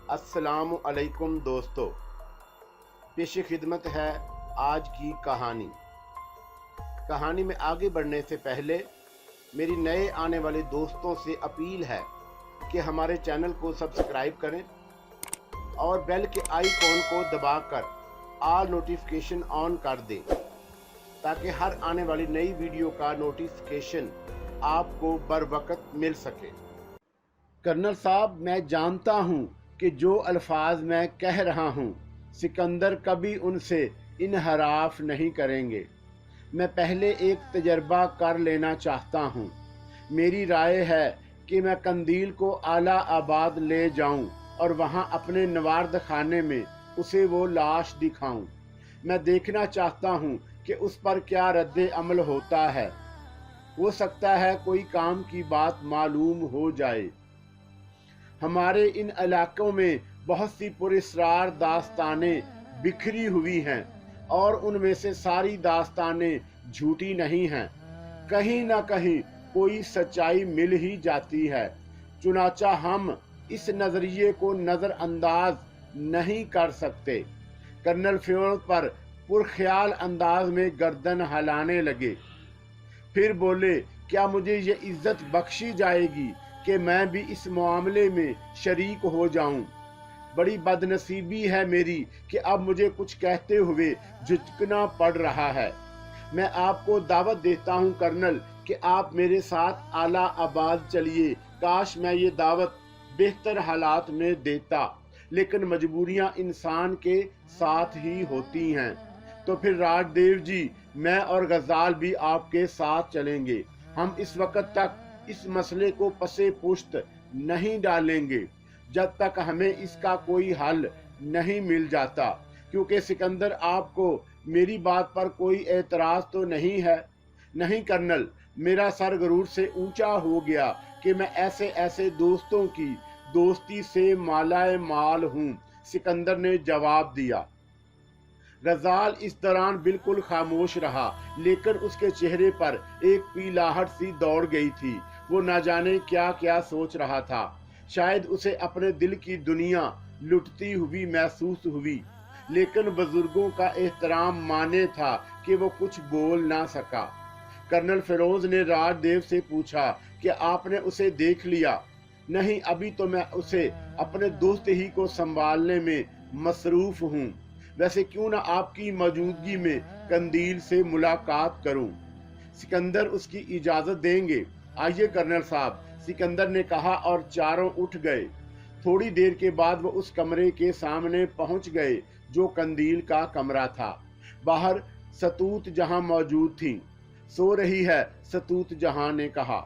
अस्सलाम अलैकुम दोस्तों, पेश खिदमत है आज की कहानी। कहानी में आगे बढ़ने से पहले मेरी नए आने वाले दोस्तों से अपील है कि हमारे चैनल को सब्सक्राइब करें और बेल के आइकॉन को दबाकर ऑल नोटिफिकेशन ऑन कर दें ताकि हर आने वाली नई वीडियो का नोटिफिकेशन आपको बर वक्त मिल सके। कर्नल साहब, मैं जानता हूँ कि जो अल्फाज मैं कह रहा हूँ सिकंदर कभी उनसे इनहराफ नहीं करेंगे। मैं पहले एक तजर्बा कर लेना चाहता हूँ। मेरी राय है कि मैं कंदील को आला आबाद ले जाऊँ और वहाँ अपने नवार्द खाने में उसे वो लाश दिखाऊँ। मैं देखना चाहता हूँ कि उस पर क्या रद्द अमल होता है। हो सकता है कोई काम की बात मालूम हो जाए। हमारे इन इलाकों में बहुत सी पुरस्रार दास्तानें बिखरी हुई हैं और उनमें से सारी दास्तानें झूठी नहीं हैं। कहीं ना कहीं कोई सच्चाई मिल ही जाती है। चुनाचा हम इस नज़रिए को नज़रअंदाज नहीं कर सकते। कर्नल फ्योल पर पुरख्याल अंदाज में गर्दन हिलाने लगे। फिर बोले, क्या मुझे ये इज्जत बख्शी जाएगी कि मैं भी इस मामले में शरीक हो जाऊं? बड़ी बदनसीबी है मेरी कि अब मुझे कुछ कहते हुए झुकना पड़ रहा है। मैं आपको दावत देता हूं कर्नल कि आप मेरे साथ आला आबाद चलिए। काश मैं ये दावत बेहतर हालात में देता, लेकिन मजबूरियां इंसान के साथ ही होती हैं। तो फिर राजदेव जी, मैं और गजाल भी आपके साथ चलेंगे। हम इस वक्त तक इस मसले को पसे पुश्त नहीं डालेंगे जब तक हमें इसका कोई हल नहीं मिल जाता। क्योंकि सिकंदर, आपको मेरी बात पर कोई एतराज तो नहीं है? नहीं कर्नल, मेरा सर गरूर से ऊंचा हो गया कि मैं ऐसे ऐसे दोस्तों की दोस्ती से मालाए माल हूँ, सिकंदर ने जवाब दिया। गजाल इस दौरान बिल्कुल खामोश रहा, लेकिन उसके चेहरे पर एक पीलाहट सी दौड़ गई थी। वो न जाने क्या क्या सोच रहा था। शायद उसे अपने दिल की दुनिया लुटती हुई महसूस हुई, लेकिन बुजुर्गों का एहतराम माने था कि वो कुछ बोल ना सका। कर्नल फिरोज ने राजदेव से पूछा कि आपने उसे देख लिया? नहीं, अभी तो मैं उसे अपने दोस्त ही को संभालने में मसरूफ हूँ। वैसे क्यों ना आपकी मौजूदगी में कंदील से मुलाकात करूं? सिकंदर उसकी इजाजत देंगे? आइए कर्नल साहब, सिकंदर ने कहा और चारों उठ गए। थोड़ी देर के बाद वो उस कमरे के सामने पहुंच गए जो कंदील का कमरा था। बाहर सतूत जहां मौजूद थी। सो रही है, सतूत जहां ने कहा।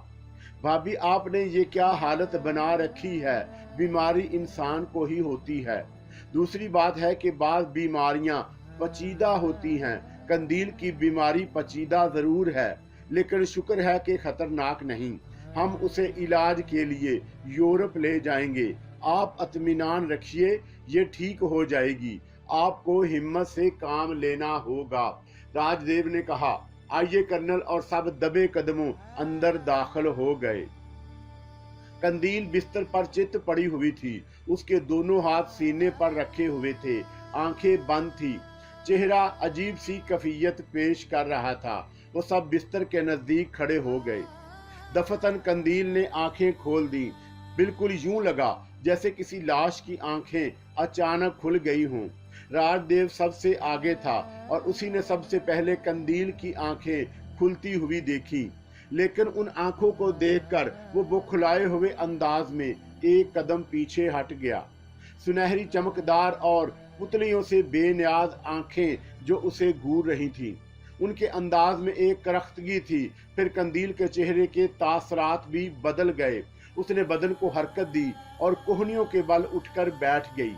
भाभी, आपने ये क्या हालत बना रखी है? बीमारी इंसान को ही होती है। दूसरी बात है कि बाद बीमारियां पचीदा होती हैं। कंदील की बीमारी पचीदा जरूर है, लेकिन शुक्र है कि खतरनाक नहीं। हम उसे इलाज के लिए यूरोप ले जाएंगे। आप इत्मीनान रखिए, ये ठीक हो जाएगी। आपको हिम्मत से काम लेना होगा, राजदेव ने कहा। आइए कर्नल, और सब दबे कदमों अंदर दाखिल हो गए। कंदील बिस्तर पर चित पड़ी हुई थी। उसके दोनों हाथ सीने पर रखे हुए थे, आंखें बंद थी। चेहरा अजीब सी कैफियत पेश कर रहा था। वो सब बिस्तर के नजदीक खड़े हो गए। दफतन कंदील ने आंखें खोल दी। बिल्कुल यूं लगा जैसे किसी लाश की आंखें अचानक खुल गई हों। राजदेव सबसे आगे था और उसी ने सबसे पहले कंदील की आंखें खुलती हुई देखी, लेकिन उन आंखों को देखकर वो बुखलाए हुए अंदाज में एक कदम पीछे हट गया। सुनहरी चमकदार और पुतलियों से बेनियाज आंखें जो उसे घूर रही थीं, उनके अंदाज में एक करख्तगी थी। फिर कंदील के चेहरे के तासरात भी बदल गए। उसने बदन को हरकत दी और कोहनियों के बल उठकर बैठ गई।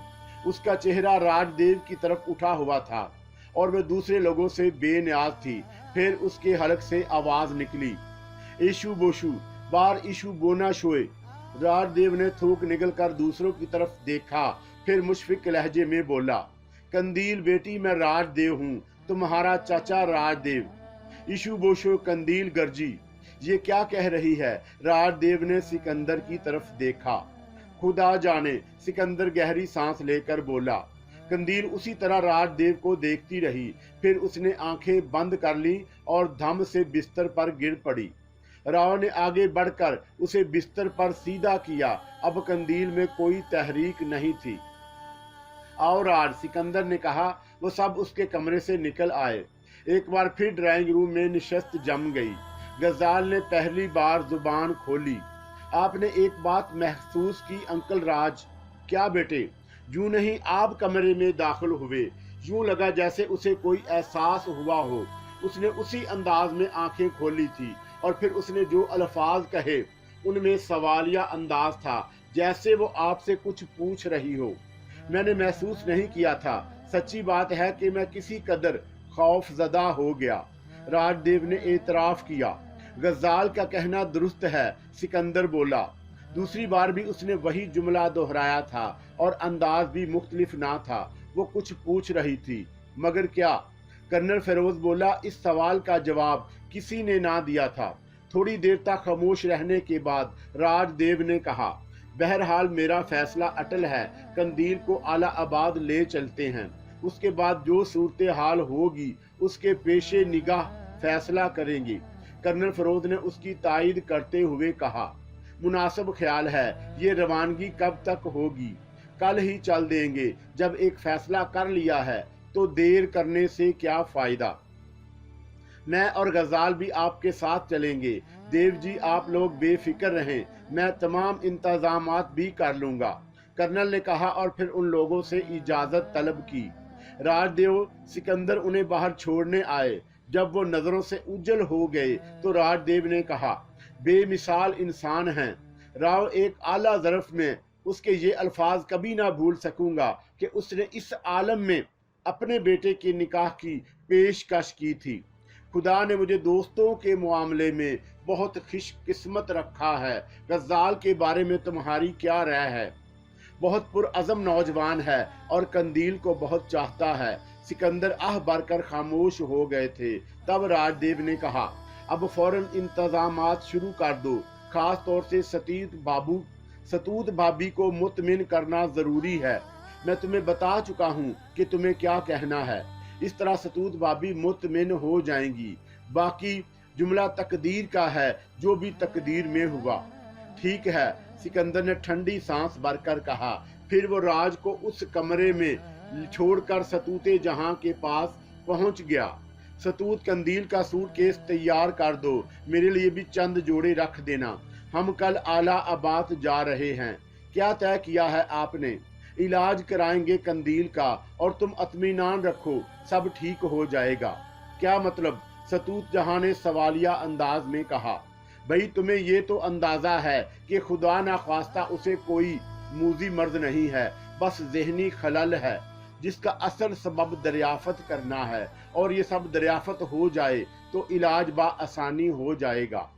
उसका चेहरा राजदेव की तरफ उठा हुआ था और वह दूसरे लोगों से बेनियाज थी। फिर उसके हलक से आवाज निकली, ईशु बोशु बार ईशु बोना शोए। राजदेव ने थूक निकल कर दूसरों की तरफ देखा, फिर मुशफिक लहजे में बोला, कंदील बेटी, मैं राजदेव हूँ, तुम्हारा चाचा राजदेव। ईशु बोशो कंदील गर्जी, ये क्या कह रही है? राजदेव ने सिकंदर की तरफ देखा। खुदा जाने, सिकंदर गहरी सांस लेकर बोला। कंदील उसी तरह राजदेव को देखती रही। फिर उसने आंखें बंद कर ली और धम से बिस्तर पर गिर पड़ी। राव ने आगे बढ़कर उसे बिस्तर पर सीधा किया। अब कंदील में कोई तहरीक नहीं थी। आओ राज, सिकंदर ने कहा। वो सब उसके कमरे से निकल आए। एक बार फिर ड्राइंग रूम में निशस्त जम गई। गजाल ने पहली बार जुबान खोली। आपने एक बात महसूस की अंकल राज? क्या बेटे? यूं नहीं आप कमरे में दाखिल हुए, यूं लगा जैसे उसे कोई एहसास हुआ हो। उसने उसी अंदाज में आंखें खोली थी और फिर उसने जो अल्फाज कहे उनमें सवालिया अंदाज था, जैसे वो आपसे कुछ पूछ रही हो। मैंने महसूस नहीं किया था। सच्ची बात है कि मैं किसी कदर खौफजदा हो गया। राजदेव ने एतराफ किया। गजाल का कहना दुरुस्त है, सिकंदर बोला। दूसरी बार भी उसने वही जुमला दोहराया था और अंदाज भी मुख्तलिफ ना था। वो कुछ पूछ रही थी, मगर क्या? कर्नल फिरोज बोला। इस सवाल का जवाब किसी ने ना दिया था। थोड़ी देर तक खामोश रहने के बाद राजदेव ने कहा, बहरहाल मेरा फैसला अटल है। कंदील को आला आबाद ले चलते हैं। उसके बाद जो सूरत हाल होगी उसके पेशे निगाह फैसला करेंगे। कर्नल फिरोज ने उसकी तायद करते हुए कहा, मुनासिब ख्याल है। ये रवानगी कब तक होगी? कल ही चल देंगे। जब एक फैसला कर लिया है तो देर करने से क्या फायदा? मैं और गजाल भी आपके साथ चलेंगे। देव जी, आप लोग बेफिक्र रहें, मैं तमाम इंतजामात भी कर लूंगा, कर्नल ने कहा और फिर उन लोगों से इजाजत तलब की। राजदेव सिकंदर उन्हें बाहर छोड़ने आए। जब वो नजरों से उज्जल हो गए तो राजदेव ने कहा, बेमिसाल इंसान हैं। राव एक आला ज़र्फ में उसके ये अल्फाज कभी ना भूल सकूंगा कि उसने इस आलम में अपने बेटे के निकाह की पेशकश की थी। खुदा ने मुझे दोस्तों के मामले में बहुत खुशकिस्मत रखा है। गजाल के बारे में तुम्हारी क्या राय है? बहुत पुरअज़म नौजवान है और कंदील को बहुत चाहता है। सिकंदर आह भरकर खामोश हो गए थे। तब राजदेव ने कहा, अब फौरन इंतजामात शुरू कर दो। खास तौर से सतूत भाभी को मुतमिन करना जरूरी है। मैं तुम्हें बता चुका हूँ कि तुम्हें क्या कहना है। इस तरह सतूत भाभी मुतमिन हो जाएंगी। बाकी जुमला तकदीर का है, जो भी तकदीर में हुआ। ठीक है, सिकंदर ने ठंडी सांस भरकर कहा। फिर वो राज को उस कमरे में छोड़कर सतूते जहां के पास पहुंच गया। सतूत, कंदील का सूटकेस तैयार कर दो। मेरे लिए भी चंद जोड़े रख देना। हम कल आला आबाद जा रहे हैं। क्या तय किया है आपने? इलाज कराएंगे कंदील का और तुम इत्मीनान रखो, सब ठीक हो जाएगा। क्या मतलब? सतूत जहां ने सवालिया अंदाज में कहा। भाई, तुम्हें ये तो अंदाजा है कि खुदा ना ख्वास्ता उसे कोई मूजी मर्द नहीं है, बस ज़हनी खलल है जिसका असल सबब दरियाफत करना है, और ये सब दरियाफत हो जाए तो इलाज आसानी हो जाएगा।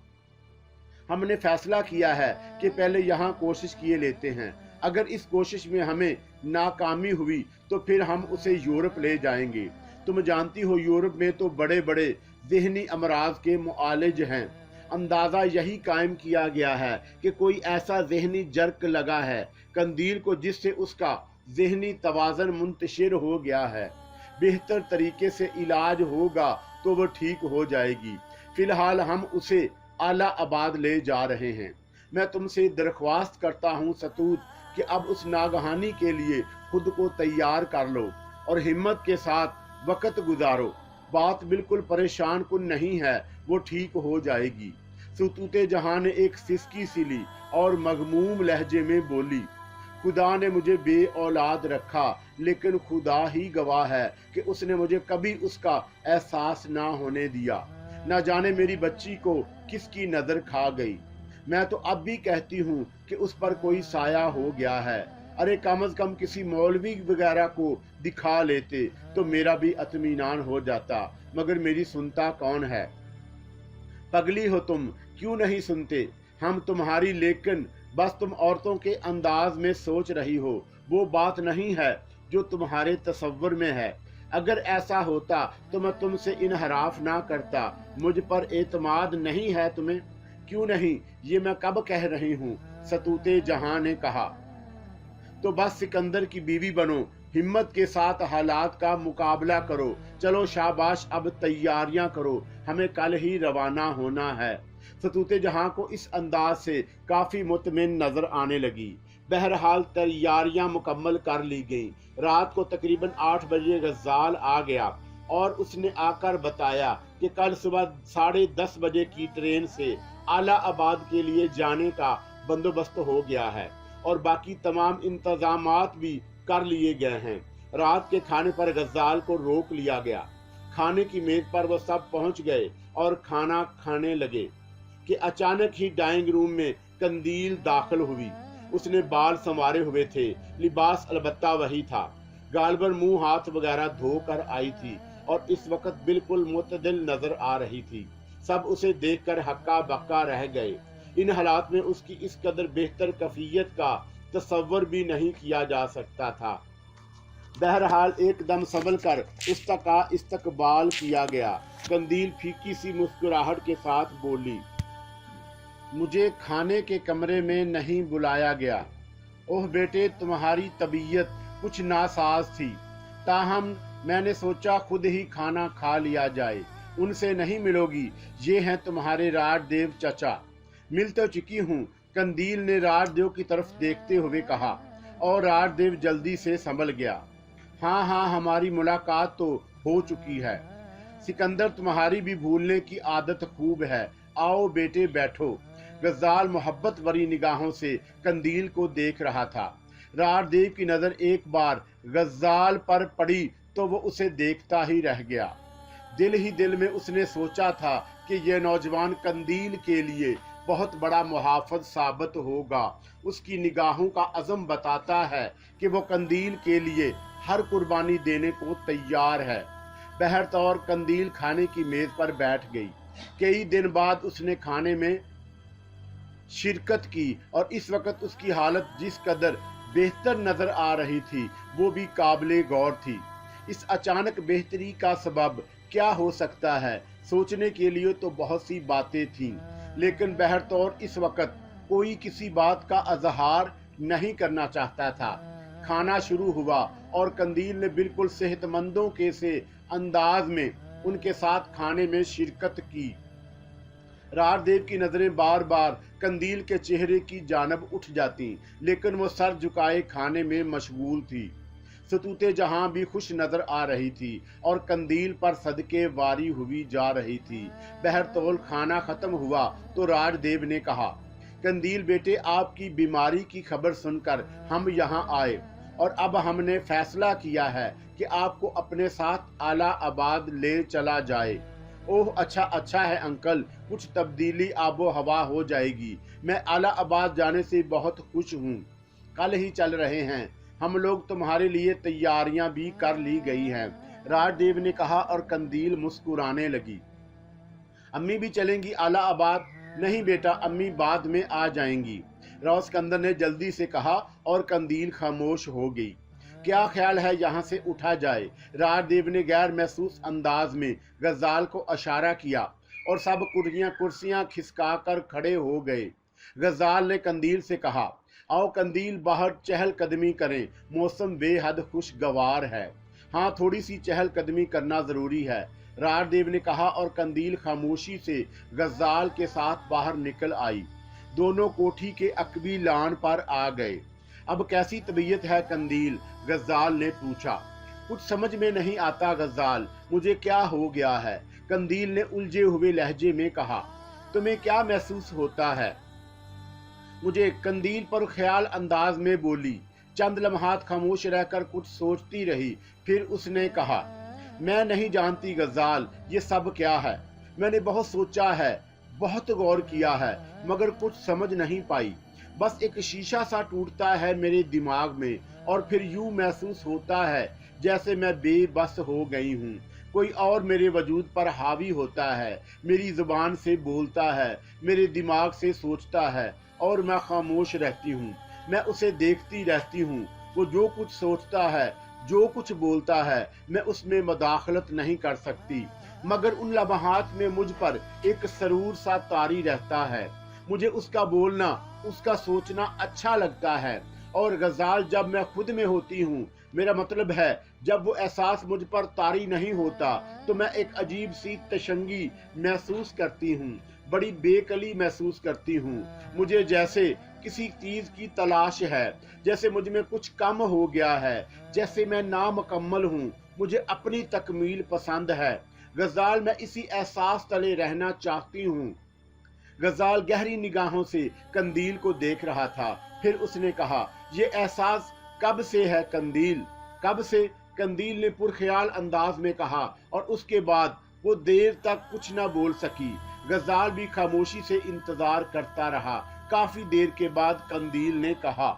हमने फैसला किया है कि पहले यहाँ कोशिश किए लेते हैं। अगर इस कोशिश में हमें नाकामी हुई तो फिर हम उसे यूरोप ले जाएंगे। तुम जानती हो, यूरोप में तो बड़े बड़े ज़हनी अमराज के मुआलिज हैं। अंदाज़ा यही कायम किया गया है कि कोई ऐसा ज़हनी जर्क लगा है कंदील को जिससे उसका ज़हनी तवाज़न मुंतशिर हो गया है। बेहतर तरीके से इलाज होगा तो वो ठीक हो जाएगी। फिलहाल हम उसे आला आबाद ले जा रहे हैं। मैं तुमसे दरख्वास्त करता हूँ सतूत कि अब उस नागहानी के लिए खुद को तैयार कर लो और हिम्मत के साथ वक्त गुजारो। बात बिल्कुल परेशान कुन नहीं है, वो ठीक हो जाएगी। सतूते जहां ने एक सिसकी सी ली और मगमूम लहजे में बोली, खुदा ने मुझे बे औलाद रखा, लेकिन खुदा ही गवाह है कि उसने मुझे कभी उसका एहसास ना होने दिया। ना जाने मेरी बच्ची को किसकी नजर खा गई। मैं तो अब भी कहती हूँ कि उस पर कोई साया हो गया है। अरे कम से कम किसी मौलवी वगैरह को दिखा लेते तो मेरा भी इत्मीनान हो जाता, मगर मेरी सुनता कौन है? पगली हो तुम, क्यों नहीं सुनते हम तुम्हारी? लेकिन बस तुम औरतों के अंदाज में सोच रही हो। वो बात नहीं है जो तुम्हारे तसव्वुर में है। अगर ऐसा होता तो मैं तुमसे इनहराफ ना करता। मुझ पर एतमाद नहीं है तुम्हें? क्यों नहीं, ये मैं कब कह रही हूँ, सतूते जहां ने कहा। तो बस सिकंदर की बीवी बनो, हिम्मत के साथ हालात का मुकाबला करो। चलो शाबाश, अब तैयारियां करो, हमें कल ही रवाना होना है। सतूते जहां को इस अंदाज से काफी मुतमिन नजर आने लगी। बहरहाल तैयारियां मुकम्मल कर ली गईं। रात को तकरीबन 8 बजे गज्जाल आ गया और उसने आकर बताया कि कल सुबह 10:30 बजे की ट्रेन से आला आबाद के लिए जाने का बंदोबस्त हो गया है और बाकी तमाम इंतजामात भी कर लिए गए हैं। रात के खाने पर गज्जाल को रोक लिया गया। खाने की मेज पर वो सब पहुंच गए और खाना खाने लगे कि अचानक ही डाइनिंग रूम में कंदील दाखिल हुई। उसने बाल संवारे हुए थे, लिबास अलबत्ता वही था। गालबर मुंह हाथ वगैरह धोकर आई थी और इस वक्त बिल्कुल मुतदिल नजर आ रही थी। सब उसे देखकर हक्का बक्का रह गए। इन हालात में उसकी इस कदर बेहतर कैफियत का तसव्वुर भी नहीं किया जा सकता था। बहरहाल एकदम संभल कर उसका इस्तकबाल किया गया। कंदील फीकी सी मुस्कुराहट के साथ बोली, मुझे खाने के कमरे में नहीं बुलाया गया। ओह बेटे, तुम्हारी तबीयत कुछ नासाज थी, ताहम मैंने सोचा खुद ही खाना खा लिया जाए। उनसे नहीं मिलोगी, ये हैं तुम्हारे राजदेव चचा। मिल तो चुकी हूँ, कंदील ने राजदेव की तरफ देखते हुए कहा और राजदेव जल्दी से संभल गया। हाँ हाँ, हमारी मुलाकात तो हो चुकी है। सिकंदर, तुम्हारी भी भूलने की आदत खूब है। आओ बेटे बैठो। गज्जाल मोहब्बत भरी निगाहों से कंदील को देख रहा था। राजदेव की नजर एक बार गज्जाल पर पड़ी तो वो उसे देखता ही रह गया। दिल ही दिल में उसने सोचा था कि यह नौजवान कंदील के लिए बहुत बड़ा मुहाफिज साबित होगा। उसकी निगाहों का अज़म बताता है कि वो कंदील के लिए हर कुर्बानी देने को तैयार है। बहरतौर कंदील खाने की मेज पर बैठ गई। कई दिन बाद उसने खाने में शिरकत की और इस वक्त उसकी हालत जिस कदर बेहतर नजर आ रही थी वो भी काबिले गौर थी। इस अचानक बेहतरी का सबब क्या हो सकता है, सोचने के लिए तो बहुत सी बातें थीं, लेकिन बहरतौर इस वक्त कोई किसी बात का अजहार नहीं करना चाहता था। खाना शुरू हुआ और कंदील ने बिल्कुल सेहतमंदों के से अंदाज में उनके साथ खाने में शिरकत की। राजदेव की नजरें बार बार कंदील के चेहरे की जानब उठ जाती, लेकिन वो सर झुकाए खाने में मशगूल थी। सतूते जहां भी खुश नजर आ रही थी और कंदील पर सदके वारी हुई जा रही थी। बहरतौल खाना खत्म हुआ तो राजदेव ने कहा, कंदील बेटे, आपकी बीमारी की खबर सुनकर हम यहाँ आए और अब हमने फैसला किया है कि आपको अपने साथ आला आबाद ले चला जाए। ओह अच्छा है अंकल, कुछ तब्दीली आबो हवा हो जाएगी। मैं आला आबाद जाने से बहुत खुश हूँ। कल ही चल रहे हैं हम लोग, तुम्हारे लिए तैयारियां भी कर ली गई हैं, राजदेव ने कहा और कंदील मुस्कुराने लगी। अम्मी भी चलेंगी आला आबाद? नहीं बेटा, अम्मी बाद में आ जाएंगी, सिकंदर ने जल्दी से कहा और कंदील खामोश हो गई। क्या ख्याल है यहाँ से उठा जाए? राजदेव ने गैर महसूस अंदाज में गज्जाल को इशारा किया और सब कुर्सियां खिसका कर खड़े हो गए। गज्जाल ने कंदील से कहा, आओ कंदील, बाहर चहल कदमी करें, मौसम बेहद खुशगवार है। हाँ, थोड़ी सी चहल कदमी करना जरूरी है, राजदेव ने कहा और कंदील खामोशी से गज्जाल के साथ बाहर निकल आई। दोनों कोठी के अकबी लान पर आ गए। अब कैसी तबीयत है कंदील? गज्जाल ने पूछा। कुछ समझ में नहीं आता गज्जाल, मुझे क्या हो गया है? कंदील ने उलझे हुए लहजे में कहा। तुम्हें क्या महसूस होता है? मुझे, कंदील पर ख्याल अंदाज में बोली। चंद लम्हात खामोश रहकर कुछ सोचती रही, फिर उसने कहा, मैं नहीं जानती गज्जाल, ये सब क्या है। मैंने बहुत सोचा है, बहुत गौर किया है, मगर कुछ समझ नहीं पाई। बस एक शीशा सा टूटता है मेरे दिमाग में और फिर यूं महसूस होता है जैसे मैं बेबस हो गई हूँ। कोई और मेरे वजूद पर हावी होता है, मेरी जुबान से बोलता है, मेरे दिमाग से सोचता है और मैं खामोश रहती हूँ। मैं उसे देखती रहती हूँ। वो जो कुछ सोचता है, जो कुछ बोलता है, मैं उसमें मदाखलत नहीं कर सकती, मगर उन लम्हात में मुझ पर एक सरूर सा तारी रहता है। मुझे उसका बोलना, उसका सोचना अच्छा लगता है اور غزال جب میں خود میں ہوتی ہوں، میرا مطلب ہے جب وہ احساس مجھ پر طاری نہیں ہوتا تو میں ایک عجیب سی تشنگی محسوس کرتی ہوں، بڑی بے کلی محسوس کرتی ہوں، مجھے جیسے کسی چیز کی تلاش ہے، جیسے مجھ میں کچھ کم ہو گیا ہے، جیسے میں نامکمل ہوں، مجھے اپنی تکمیل پسند ہے۔ غزال میں اسی احساس تلے رہنا چاہتی ہوں۔ غزال گہری نگاہوں سے قندیل کو دیکھ رہا تھا، پھر اس نے کہا، یہ احساس کب سے ہے قندیل؟ کب سے؟ قندیل نے پرخیال انداز میں کہا، اور اس کے بعد وہ دیر تک کچھ نہ بول سکی۔ غزال بھی خاموشی سے انتظار کرتا رہا۔ کافی دیر کے بعد قندیل نے کہا،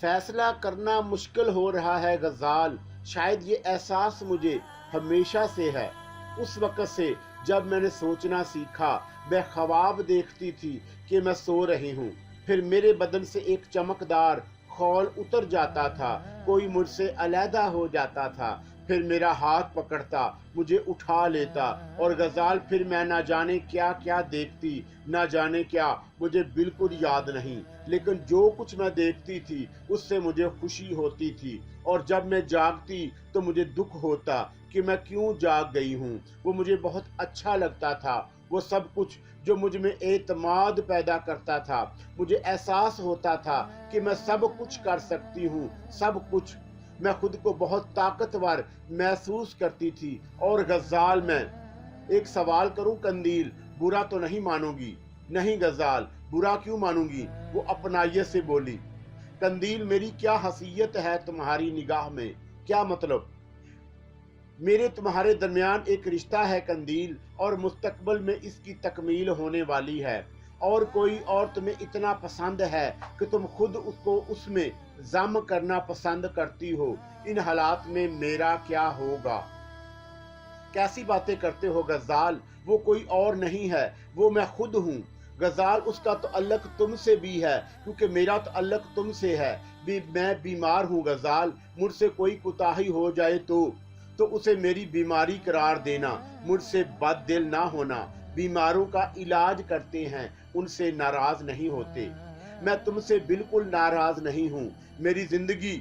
فیصلہ کرنا مشکل ہو رہا ہے غزال، شاید یہ احساس مجھے ہمیشہ سے ہے، اس وقت سے جب میں نے سوچنا سیکھا۔ میں خواب دیکھتی تھی کہ میں سو رہی ہوں، پھر میرے بدن سے ایک چمکدار خول اتر جاتا تھا، کوئی مجھ سے علیحدہ ہو جاتا تھا، پھر میرا ہاتھ پکڑتا، مجھے اٹھا لیتا، اور غزال پھر میں نہ جانے کیا کیا دیکھتی، نہ جانے کیا، مجھے بالکل یاد نہیں، لیکن جو کچھ میں دیکھتی تھی اس سے مجھے خوشی ہوتی تھی، اور جب میں جاگتی تو مجھے دکھ ہوتا کہ میں کیوں جاگ گئی ہوں۔ وہ مجھے بہت اچھا لگتا تھا، وہ سب کچھ جو مجھ میں اعتماد پیدا کرتا تھا، مجھے احساس ہوتا تھا کہ میں سب کچھ کر سکتی ہوں، سب کچھ۔ میں خود کو بہت طاقتور محسوس کرتی تھی۔ اور غزال، میں ایک سوال کروں قندیل، برا تو نہیں مانو گی؟ نہیں غزال، برا کیوں مانوں گی؟ وہ اپنائیت سے بولی۔ قندیل، میری کیا حیثیت ہے تمہاری نگاہ میں؟ کیا مطلب؟ میرے تمہارے درمیان ایک رشتہ ہے قندیل، اور مستقبل میں اس کی تکمیل ہونے والی ہے، اور کوئی اور تمہیں اتنا پسند ہے کہ تم خود اس کو اس میں ضم کرنا پسند کرتی ہو۔ ان حالات میں میرا کیا ہوگا؟ کیسی باتیں کرتے ہو غزال؟ وہ کوئی اور نہیں ہے، وہ میں خود ہوں۔ غزال، اس کا تعلق تم سے بھی ہے، کیونکہ میرا تعلق تم سے ہے۔ میں بیمار ہوں غزال، مجھ سے کوئی کوتاہی ہو جائے تو اسے میری بیماری قرار دینا، مجھ سے بد دل نہ ہونا۔ بیماروں کا علاج کرتے ہیں، ان سے ناراض نہیں ہوتے۔ میں تم سے بالکل ناراض نہیں ہوں۔ میری زندگی،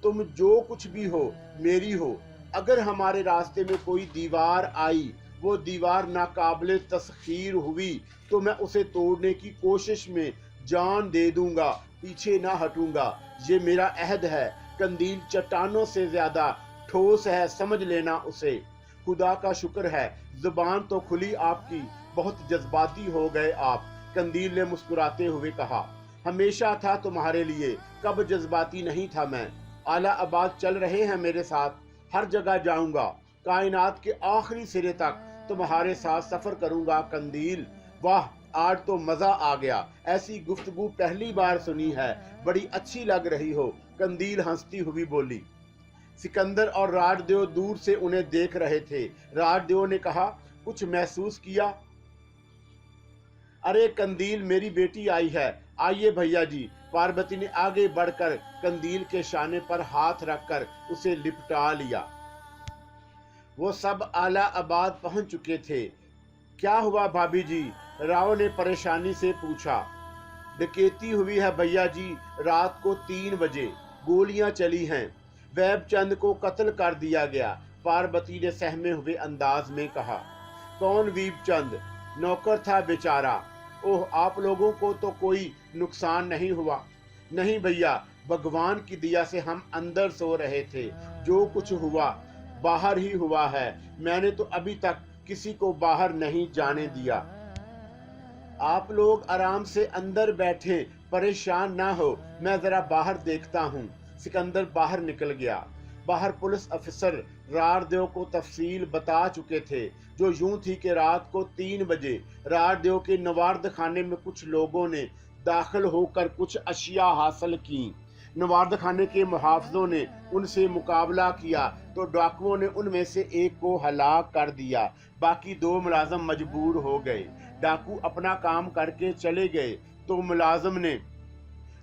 تم جو کچھ بھی ہو، میری ہو۔ اگر ہمارے راستے میں کوئی دیوار آئی، وہ دیوار ناقابل تسخیر ہوئی، تو میں اسے توڑنے کی کوشش میں جان دے دوں گا، پیچھے نہ ہٹوں گا۔ یہ میرا عہد ہے۔ قندیل چٹانوں سے زیادہ ٹھوس ہے، سمجھ لینا اسے۔ خدا کا شکر ہے، زبان تو کھلی آپ کی، بہت جذباتی ہو گئے آپ۔ قندیل نے مسکراتے ہوئے کہا، ہمیشہ تھا تمہارے لیے، کب جذباتی نہیں تھا میں؟ اعلیٰ آباد چل رہے ہیں میرے ساتھ، ہر جگہ جاؤں گا، کائنات کے آخری سرے تک تمہارے ساتھ سفر کروں گا قندیل۔ واہ، آج تو مزہ آ گیا، ایسی گفتگو پہلی بار سنی ہے، بڑی اچھی لگ رہی ہو۔ قندیل ہنستی ہوئی بولی۔ سکندر اور راج دیو دور سے انہیں دیکھ رہے تھے۔ راج دیو نے کہا، کچھ محسوس کیا؟ ارے قندیل، میری بیٹی آئی ہے، آئیے بھیا جی۔ پاربتی نے آگے بڑھ کر قندیل کے شانے پر ہاتھ رکھ کر اسے لپٹا لیا۔ وہ سب اعلیٰ آباد پہنچ چکے تھے۔ کیا ہوا بھابھی جی؟ راؤ نے پریشانی سے پوچھا۔ ڈکیتی ہوئی ہے بھیا جی، رات کو 3 بجے گولیاں چلی ہیں، ویب چند کو قتل کر دیا گیا، پاربتی نے سہمے ہوئے انداز میں کہا۔ کون ویب چند؟ نوکر تھا بیچارہ۔ اوہ، آپ لوگوں کو تو کوئی نقصان نہیں ہوا؟ نہیں بھیا، بھگوان کی دیا سے ہم اندر سو رہے تھے، جو کچھ ہوا باہر ہی ہوا ہے، میں نے تو ابھی تک کسی کو باہر نہیں جانے دیا۔ آپ لوگ آرام سے اندر بیٹھیں، پریشان نہ ہو، میں ذرا باہر دیکھتا ہوں۔ سکندر باہر نکل گیا۔ باہر پولیس افسر راردیو کو تفصیل بتا چکے تھے، جو یوں تھی کہ رات کو 3 بجے راردیو کے نوارد خانے میں کچھ لوگوں نے داخل ہو کر کچھ اشیاء حاصل کی۔ نوارد خانے کے محافظوں نے ان سے مقابلہ کیا تو ڈاکوؤں نے ان میں سے ایک کو ہلاک کر دیا، باقی 2 ملازم مجبور ہو گئے۔ ڈاکو اپنا کام کر کے چلے گئے تو ملازم نے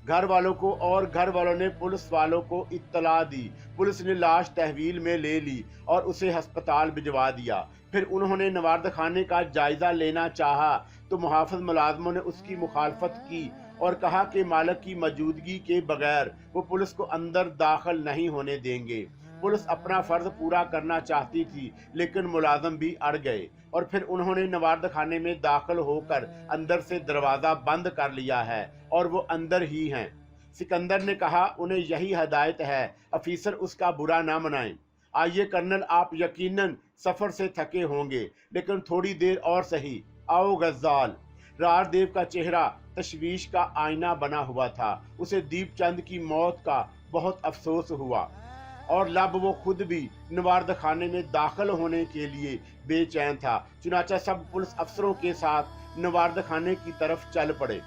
گھر والوں کو، اور گھر والوں نے پولیس والوں کو اطلاع دی۔ پولیس نے لاش تحویل میں لے لی اور اسے ہسپتال بھجوا دیا۔ پھر انہوں نے نوارد خانے کا جائزہ لینا چاہا تو محافظ ملازموں نے اس کی مخالفت کی और कहा कि मालिक की मौजूदगी के बगैर वो पुलिस को अंदर दाखिल नहीं होने देंगे। पुलिस अपना फर्ज पूरा करना चाहती थी, लेकिन मुलाजिम भी अड़ गए और फिर उन्होंने नवारद खाने में दाखिल होकर अंदर से दरवाज़ा बंद कर लिया है और वो अंदर ही हैं। सिकंदर ने कहा, उन्हें यही हदायत है, अफीसर उसका बुरा ना मनाएं। आइए कर्नल, आप यकीनन सफ़र से थके होंगे, लेकिन थोड़ी देर और सही। आओ गज़ाल। राजदेव का चेहरा तशवीश का आईना बना हुआ था। उसे दीपचंद की मौत का बहुत अफसोस हुआ और लब वो खुद भी नवारद खाने में दाखिल होने के लिए बेचैन था। चुनाचा सब पुलिस अफसरों के साथ नवारद खाने की तरफ चल पड़े।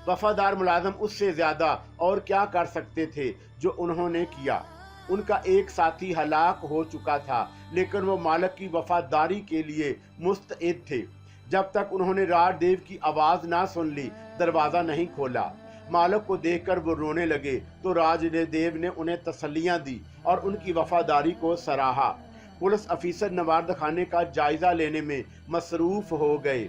वफादार मुलाजिम उससे ज़्यादा और क्या कर सकते थे जो उन्होंने किया। उनका एक साथी हलाक हो चुका था, लेकिन वो मालिक की वफादारी के लिए मुस्तैद थे। जब तक उन्होंने राजदेव की आवाज़ ना सुन ली, दरवाज़ा नहीं खोला। मालिक को देखकर वो रोने लगे तो राजदेव ने उन्हें तसल्लियाँ दी और उनकी वफादारी को सराहा। पुलिस अफीसर नवारद खाने का जायज़ा लेने में मसरूफ़ हो गए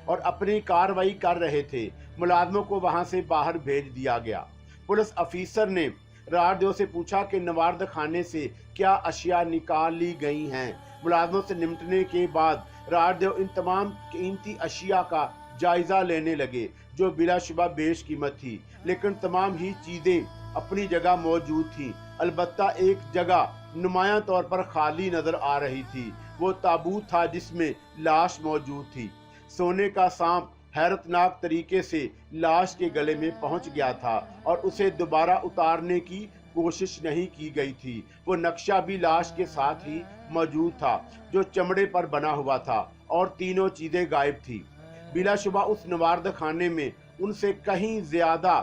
और अपनी कार्रवाई कर रहे थे। मुलाजमों को वहां से बाहर भेज दिया गया। पुलिस अफीसर ने राजदेव से पूछा कि नवारद खाने से क्या अशिया निकाल ली गई हैं। मुलाजमों से निपटने के बाद राजदेव इन तमाम कीमती अशिया का जायजा लेने लगे जो बिलाशुबा बेश कीमत थी, लेकिन तमाम ही चीज़ें अपनी जगह मौजूद थीं। अलबत्ता एक जगह नुमायां तौर पर खाली नजर आ रही थी। वो ताबूत था जिसमें लाश मौजूद थी। सोने का सांप हैरतनाक तरीके से लाश के गले में पहुंच गया था और उसे दोबारा उतारने की कोशिश नहीं की गई थी। वो नक्शा भी लाश के साथ ही मौजूद था जो चमड़े पर बना हुआ था और तीनों चीजें गायब थी। बिलाशुबा उस नवारद खाने में उनसे कहीं ज्यादा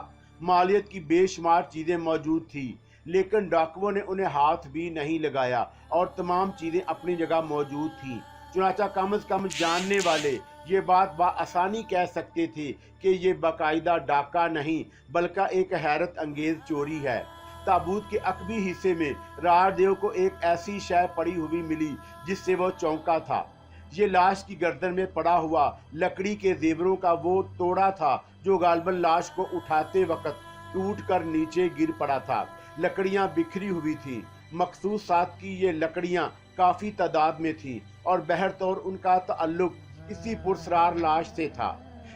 मालियत की बेशुमार चीजें मौजूद थी, लेकिन डाकुओं ने उन्हें हाथ भी नहीं लगाया और तमाम चीजें अपनी जगह मौजूद थीं। चुनाचा कम से कम जानने वाले ये बात आसानी कह सकते थे कि ये बाकायदा डाका नहीं बल्कि एक हैरत अंगेज चोरी है। ताबूत के अकबी हिस्से में राजदेव को एक ऐसी शय पड़ी हुई मिली जिससे वो चौंका था। ये लाश की गर्दन में पड़ा हुआ लकड़ी के जेवरों का वो तोड़ा था जो गालबन लाश को उठाते वक्त टूट कर नीचे गिर पड़ा था। लकड़ियां बिखरी हुई थी। मखसूस सात की ये लकड़ियां काफी तादाद में थी और बहरतौर उनका ताल्लुक इसी पुरस्रार लाश से था।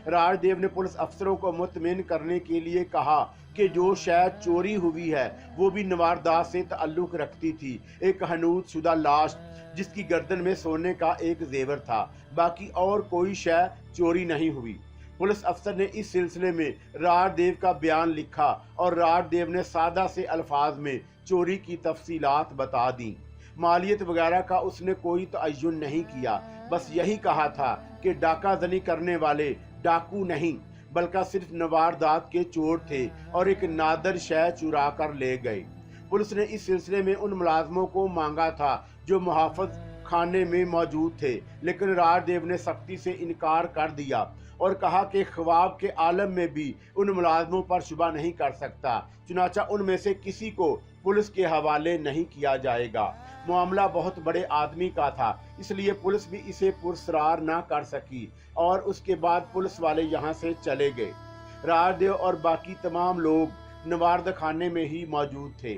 राजदेव ने पुलिस अफसरों को मुतमिन करने के लिए कहा कि जो शायद चोरी हुई है वो भी नवारदात से ताल्लुक रखती थी। एक हनूद शुदा लाश जिसकी गर्दन में सोने का एक जेवर था, बाकी और कोई शय चोरी नहीं हुई। पुलिस अफसर ने इस सिलसिले में राजदेव का बयान लिखा और राजदेव ने सादा से अल्फाज में चोरी की तफसीलात बता दी। मालियत वगैरह का उसने कोई तयन नहीं किया, बस यही कहा था कि डाका जनी करने वाले डाकू नहीं बल्कि सिर्फ नवारदात के चोर थे और एक नादर शय चुरा कर ले गए। पुलिस ने इस सिलसिले में उन मुलाजमों को मांगा था जो मुहाफिज खाने में मौजूद थे, लेकिन राजदेव ने सख्ती से इनकार कर दिया और कहा कि ख्वाब के आलम में भी उन मुलाजमों पर शुबा नहीं कर सकता। चुनाचा उनमें से किसी को पुलिस के हवाले नहीं किया जाएगा। मामला बहुत बड़े आदमी का था, इसलिए पुलिस भी इसे पुरस्रार ना कर सकी और उसके बाद पुलिस वाले यहाँ से चले गए। राजदेव और बाकी तमाम लोग नवारद खाने में ही मौजूद थे।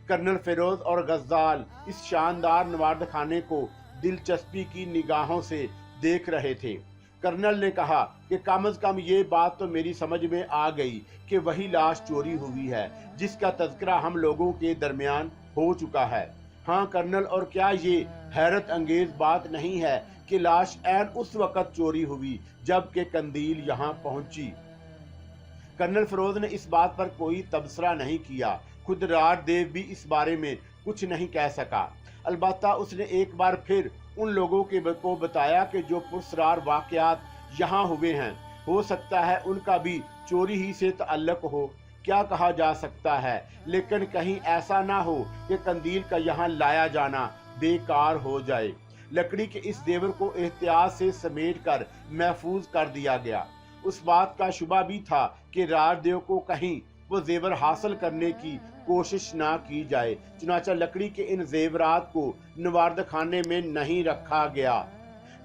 कर्नल फिरोज और गज़ाल इस शानदार नवारद खाने को दिलचस्पी की निगाहों से देख रहे थे। कर्नल ने कहा कि कम से कम ये बात तो मेरी समझ में आ गई कि वही लाश चोरी हुई है जिसका तज़किरा हम लोगों के दरमियान हो चुका है। हाँ कर्नल, और क्या ये हैरत अंगेज बात नहीं है कि लाश ऐन उस वक़्त चोरी हुई जबकि कंदील यहाँ पहुंची। कर्नल फिरोज ने इस बात पर कोई तबसरा नहीं किया। खुद राजदेव भी इस बारे में कुछ नहीं कह सका। अलबत्ता उसने एक बार फिर उन लोगों को बताया कि जो पुरस्रार वाक़यात यहाँ हुए हैं, हो सकता है उनका भी चोरी ही से ताल्लुक हो। क्या कहा जा सकता है, लेकिन कहीं ऐसा ना हो कि कंदील का यहाँ लाया जाना बेकार हो जाए। लकड़ी के इस जेवर को एहतियात से समेट कर महफूज कर दिया गया। उस बात का शुबा भी था कि राजदेव को कहीं वो जेवर हासिल करने की कोशिश ना की जाए। चुनाचा लकड़ी के इन जेवरात को नवारद खाने में नहीं रखा गया।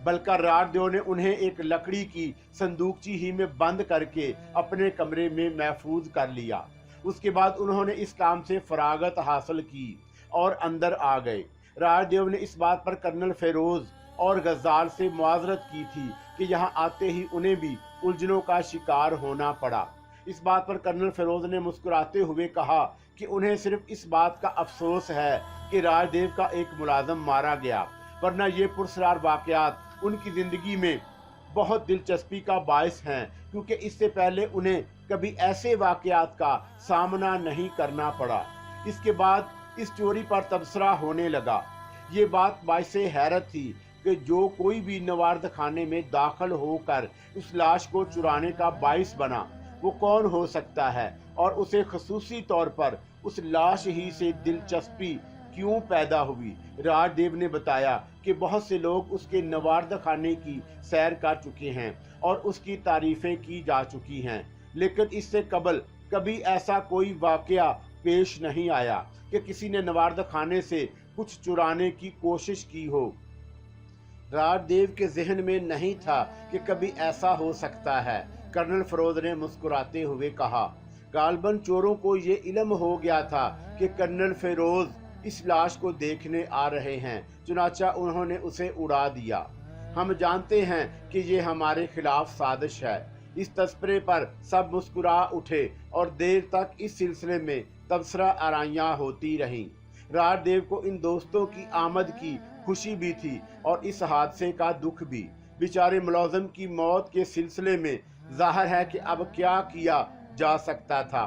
बल्कि रात देव ने उन्हें एक लकड़ी की संदूकची ही में बंद करके अपने कमरे में महफूज कर लिया। उसके बाद उन्होंने इस काम से फरागत हासिल की और अंदर आ गए। राजदेव ने इस बात पर कर्नल फेरोज और गज्जाल से मुआजरत की थी कि यहाँ आते ही उन्हें भी उलझनों का शिकार होना पड़ा। इस बात पर कर्नल फेरोज ने मुस्कुराते हुए कहा कि उन्हें सिर्फ इस बात का अफसोस है कि राजदेव का एक मुलाजम मारा गया, वरना ये पुरस्कार वाक़यात उनकी ज़िंदगी में बहुत दिलचस्पी का बायस हैं, क्योंकि इससे पहले उन्हें कभी ऐसे वाक़यात का सामना नहीं करना पड़ा। इसके बाद इस चोरी पर तबसरा होने लगा। ये बात बायस हैरत थी कि जो कोई भी नवार्द खाने में दाखिल होकर उस लाश को चुराने का बायस बना, वो कौन हो सकता है और उसे खसूसी तौर पर उस लाश ही से दिलचस्पी क्यों पैदा हुई। राजदेव ने बताया कि बहुत से लोग उसके नवार्द खाने की सैर कर चुके हैं और उसकी तारीफें की जा चुकी हैं, लेकिन इससे कबल कभी ऐसा कोई वाकया पेश नहीं आया कि किसी ने नवार्द खाने से कुछ चुराने की कोशिश की हो। राजदेव के जहन में नहीं था कि कभी ऐसा हो सकता है। कर्नल फेरोज ने मुस्कुराते हुए कहा, गालबन चोरों को ये इल्म हो गया था कि कर्नल फेरोज इस लाश को देखने आ रहे हैं, चुनाचा उन्होंने उसे उड़ा दिया। हम जानते हैं कि ये हमारे खिलाफ साजिश है। इस तस्करे पर सब मुस्कुरा उठे और देर तक इस सिलसिले में तबसरा आराइयाँ होती रहीं। राजदेव को इन दोस्तों की आमद की खुशी भी थी और इस हादसे का दुख भी। बेचारे मुलाजिम की मौत के सिलसिले में जाहिर है कि अब क्या किया जा सकता था।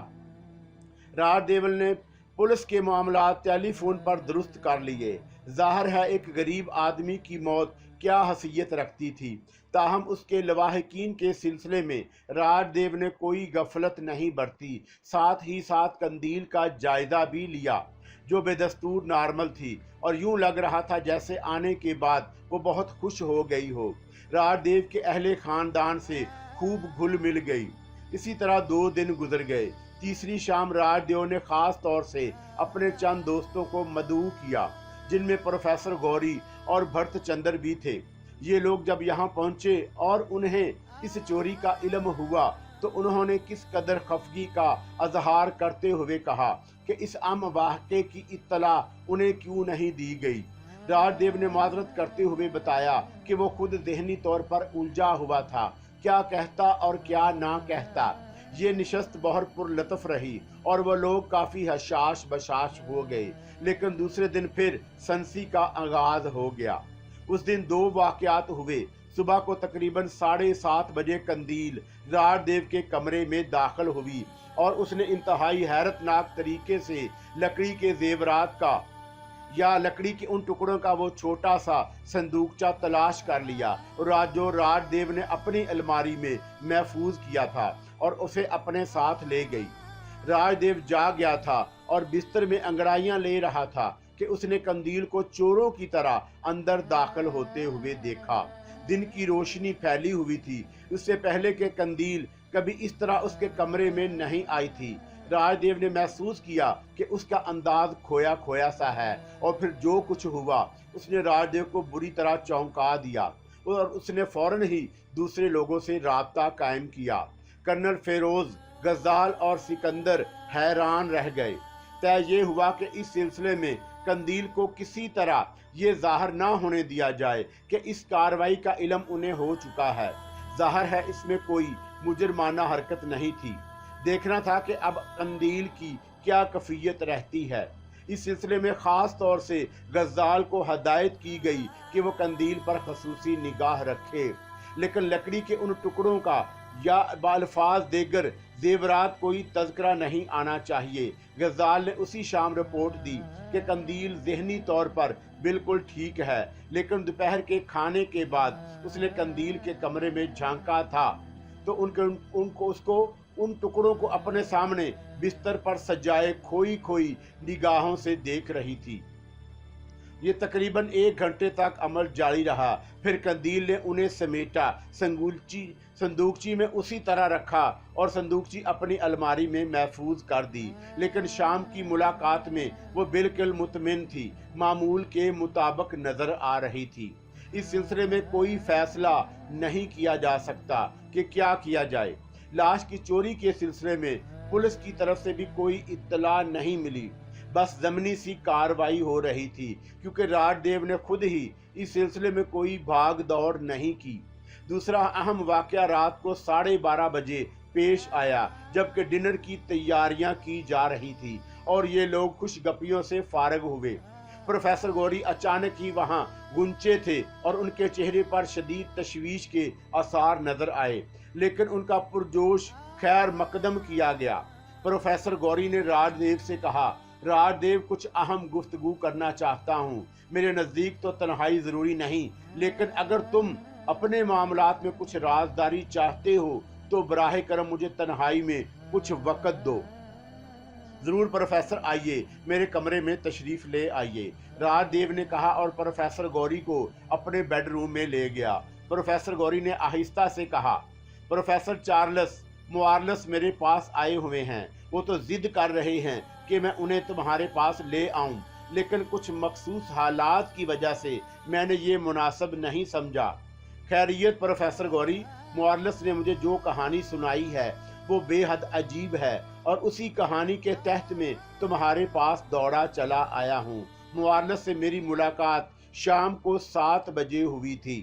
राजदेव ने पुलिस के मामला टेलीफोन पर दुरुस्त कर लिए। जाहिर है एक गरीब आदमी की मौत क्या हसीयत रखती थी, ताहम उसके लवाहिकीन के सिलसिले में राजदेव ने कोई गफलत नहीं बरती। साथ ही साथ कंदील का जायजा भी लिया जो बेदस्तूर नॉर्मल थी और यूं लग रहा था जैसे आने के बाद वो बहुत खुश हो गई हो। राजदेव के अहले खानदान से खूब घुल मिल गई। इसी तरह 2 दिन गुजर गए। तीसरी शाम राजदेव ने खास तौर से अपने चंद दोस्तों को मदऊ किया, जिनमें प्रोफेसर गौरी और भरत चंद्र भी थे। ये लोग जब यहाँ पहुँचे और उन्हें इस चोरी का इल्म हुआ तो उन्होंने किस कदर खफगी का अजहार करते हुए कहा कि इस अम वाक़े की इत्तला उन्हें क्यों नहीं दी गई। राजदेव ने माजरत करते हुए बताया कि वो खुद ज़हनी तौर पर उलझा हुआ था, क्या कहता और क्या ना कहता। ये निशस्त बहुत पुरलतफ रही और वह लोग काफ़ी हशाश बशाश हो गए, लेकिन दूसरे दिन फिर सनसी का आगाज हो गया। उस दिन 2 वाक़यात हुए। सुबह को तकरीबन 7:30 बजे कंदील राजदेव के कमरे में दाखिल हुई और उसने इंतहाई हैरतनाक तरीके से लकड़ी के जेवरात का या लकड़ी के उन टुकड़ों का वो छोटा सा संदूकचा तलाश कर लिया और जो राजदेव ने अपनी अलमारी में महफूज किया था और उसे अपने साथ ले गई। राजदेव जाग गया था और बिस्तर में अंगड़ाइयां ले रहा था कि उसने कंदील को चोरों की तरह अंदर दाखिल होते हुए देखा। दिन की रोशनी फैली हुई थी। उससे पहले के कंदील कभी इस तरह उसके कमरे में नहीं आई थी। राजदेव ने महसूस किया कि उसका अंदाज खोया खोया सा है और फिर जो कुछ हुआ उसने राजदेव को बुरी तरह चौंका दिया और उसने फौरन ही दूसरे लोगों से राब्ता कायम किया। कर्नल फेरोज, गज्जाल और सिकंदर हैरान रह गए। तय ये हुआ कि इस सिलसिले में कंदील को किसी तरह ये जाहिर ना होने दिया जाए कि इस कार्रवाई का इल्म उन्हें हो चुका है। जाहिर है इसमें कोई मुजरमाना हरकत नहीं थी। देखना था कि अब कंदील की क्या कैफियत रहती है। इस सिलसिले में ख़ास तौर से गज्जाल को हदायत की गई कि वो कंदील पर खसूसी निगाह रखे, लेकिन लकड़ी के उन टुकड़ों का या बाल्फाज देगर जेवरात कोई तज़किरा नहीं आना चाहिए। गज्जाल ने उसी शाम रिपोर्ट दी कि कंदील ज़हनी तौर पर बिल्कुल ठीक है, लेकिन दोपहर के खाने के बाद उसने कंदील के कमरे में झांका था तो उसको उन टुकड़ों को अपने सामने बिस्तर पर सजाए खोई खोई निगाहों से देख रही थी। ये तकरीबन 1 घंटे तक अमल जारी रहा। फिर कंदील ने उन्हें समेटा, संदूकची में उसी तरह रखा और संदूकची अपनी अलमारी में महफूज कर दी। लेकिन शाम की मुलाकात में वो बिल्कुल मुतमिन थी, मामूल के मुताबिक नजर आ रही थी। इस सिलसिले में कोई फैसला नहीं किया जा सकता कि क्या किया जाए। लाश की चोरी के सिलसिले में पुलिस की तरफ से भी कोई इत्तला नहीं मिली, बस ज़मीनी सी कार्रवाई हो रही थी, क्योंकि राजदेव ने खुद ही इस सिलसिले में कोई भाग दौड़ नहीं की। दूसरा अहम वाकया रात को 12:30 बजे पेश आया, जबकि डिनर की तैयारियां की जा रही थी और ये लोग खुशगपियों से फारग हुए। प्रोफेसर गौरी अचानक ही वहां गुंचे थे और उनके चेहरे पर शदीद तशवीश के आसार नजर आए, लेकिन उनका पुरजोश खैर मकदम किया गया। प्रोफेसर गौरी ने राजदेव से कहा, राजदेव, कुछ अहम गुफ्तगू करना चाहता हूँ। मेरे नज़दीक तो तन्हाई ज़रूरी नहीं, लेकिन अगर तुम अपने मामलात में कुछ राजदारी चाहते हो तो बराह करम मुझे तन्हाई में कुछ वक़्त दो। जरूर प्रोफेसर, आइए, मेरे कमरे में तशरीफ ले आइए, राजदेव ने कहा और प्रोफेसर गौरी को अपने बेडरूम में ले गया। प्रोफेसर गौरी ने आहिस्ता से कहा, प्रोफेसर चार्ल्स मुआर्लस मेरे पास आए हुए हैं। वो तो जिद कर रहे हैं कि मैं उन्हें तुम्हारे पास ले आऊं, लेकिन कुछ मखसूस हालात की वजह से मैंने ये मुनासिब नहीं समझा। खैरियत प्रोफेसर गौरी, मुआर्लस ने मुझे जो कहानी सुनाई है वो बेहद अजीब है और उसी कहानी के तहत में तुम्हारे पास दौड़ा चला आया हूँ। मुआर्लस से मेरी मुलाकात शाम को 7 बजे हुई थी।